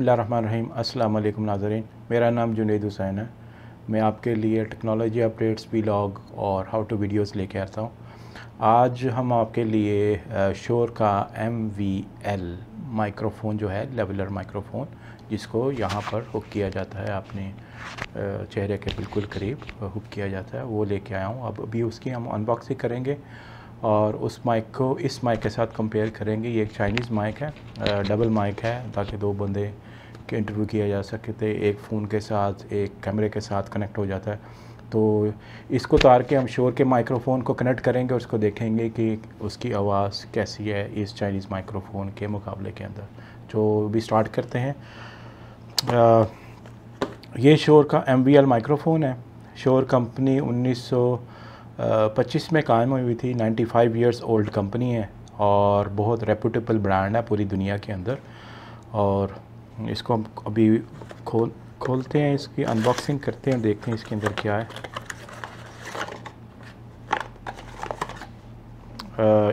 बिस्मिल्लाहिर्रहमानिर्रहीम। अस्सलाम वालेकुम नाज़रीन, मेरा नाम जुनैद हुसैन है। मैं आपके लिए टेक्नोलॉजी अपडेट्स, व्लॉग और हाउ टू वीडियोस लेके आता हूँ। आज हम आपके लिए शोर का MVL माइक्रोफ़ोन जो है, लेवलर माइक्रोफ़ोन, जिसको यहाँ पर हुक किया जाता है, अपने चेहरे के बिल्कुल करीब हुक किया जाता है, वो लेके आया हूँ। अब अभी उसकी हम अनबॉक्सिंग करेंगे और उस माइक को इस माइक के साथ कंपेयर करेंगे। ये एक चाइनीज़ माइक है, डबल माइक है, ताकि दो बंदे के इंटरव्यू किया जा सके। एक फ़ोन के साथ, एक कैमरे के साथ कनेक्ट हो जाता है। तो इसको उतार के हम शोर के माइक्रोफ़ोन को कनेक्ट करेंगे और उसको देखेंगे कि उसकी आवाज़ कैसी है इस चाइनीज़ माइक्रोफ़ोन के मुकाबले के अंदर। तो भी स्टार्ट करते हैं। ये शोर का MVL माइक्रोफ़ोन है। शोर कंपनी 1925 में कायम हुई थी। 95 इयर्स ओल्ड कंपनी है और बहुत रेपुटेबल ब्रांड है पूरी दुनिया के अंदर। और इसको हम अभी खोलते हैं, इसकी अनबॉक्सिंग करते हैं, देखते हैं इसके अंदर क्या है।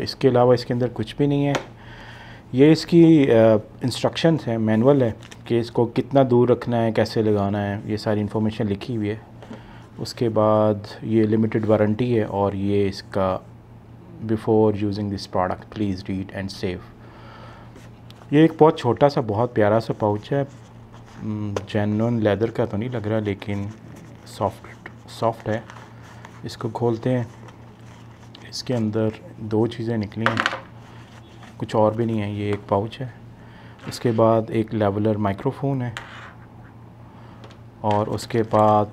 इसके अलावा इसके अंदर कुछ भी नहीं है। ये इसकी इंस्ट्रक्शंस हैं, मैनुअल है कि इसको कितना दूर रखना है, कैसे लगाना है, ये सारी इन्फॉर्मेशन लिखी हुई है। उसके बाद ये लिमिटेड वारंटी है और ये इसका before using this product please read and save. ये एक बहुत छोटा सा, बहुत प्यारा सा पाउच है। जेन्युइन लेदर का तो नहीं लग रहा, लेकिन सॉफ्ट है। इसको खोलते हैं। इसके अंदर दो चीज़ें निकली हैं, कुछ और भी नहीं है। ये एक पाउच है, उसके बाद एक लेवलर माइक्रोफ़ोन है और उसके बाद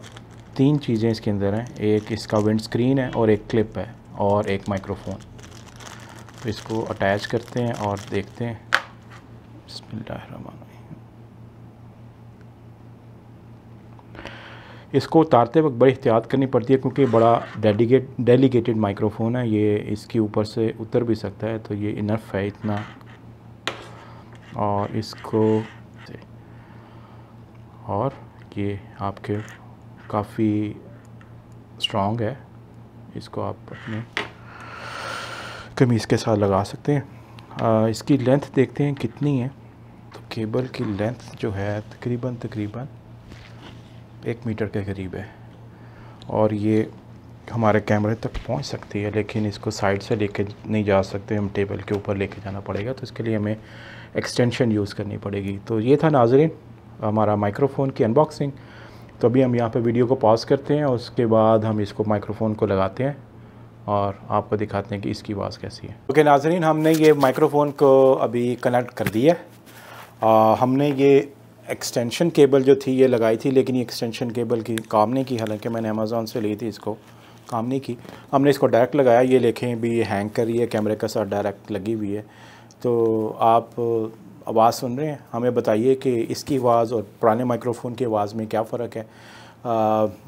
तीन चीज़ें इसके अंदर हैं। एक इसका विंड स्क्रीन है और एक क्लिप है और एक माइक्रोफ़ोन। तो इसको अटैच करते हैं और देखते हैं। बिस्मिल्लाहिर्रहमानिर्रहीम। इसको उतारते वक्त बड़ी एहतियात करनी पड़ती है क्योंकि बड़ा डेलीकेटेड माइक्रोफ़ोन है। ये इसके ऊपर से उतर भी सकता है, तो ये इनफ है इतना। और इसको और ये आपके काफ़ी स्ट्रॉन्ग है। इसको आप अपने कमीज़ के साथ लगा सकते हैं। इसकी लेंथ देखते हैं कितनी है। तो केबल की लेंथ जो है तकरीबन 1 मीटर के करीब है और ये हमारे कैमरे तक पहुंच सकती है, लेकिन इसको साइड से लेके नहीं जा सकते, हम टेबल के ऊपर लेके जाना पड़ेगा। तो इसके लिए हमें एक्सटेंशन यूज़ करनी पड़ेगी। तो ये था नाज़रीन हमारा माइक्रोफ़ोन की अनबॉक्सिंग। तो अभी हम यहाँ पे वीडियो को पॉज करते हैं और उसके बाद हम इसको माइक्रोफ़ोन को लगाते हैं और आपको दिखाते हैं कि इसकी आवाज़ कैसी है। ओके नाज़रीन, हमने ये माइक्रोफ़ोन को अभी कनेक्ट कर दिया। हमने ये एक्सटेंशन केबल जो थी ये लगाई थी, लेकिन ये एक्सटेंशन केबल की काम नहीं की। हालांकि मैंने अमेज़ॉन से ली थी, इसको काम नहीं की। हमने इसको डायरेक्ट लगाया। ये देखें भी ये हैंग कर रही है, कैमरे के साथ डायरेक्ट लगी हुई है। तो आप आवाज़ सुन रहे हैं, हमें बताइए कि इसकी आवाज़ और पुराने माइक्रोफ़ोन की आवाज़ में क्या फ़र्क है।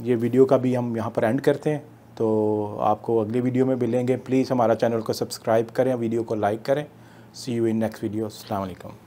ये वीडियो का भी हम यहाँ पर एंड करते हैं। तो आपको अगली वीडियो में मिलेंगे। प्लीज़ हमारा चैनल को सब्सक्राइब करें, वीडियो को लाइक करें। सी यू इन नेक्स्ट वीडियो। अस्सलाम वालेकुम।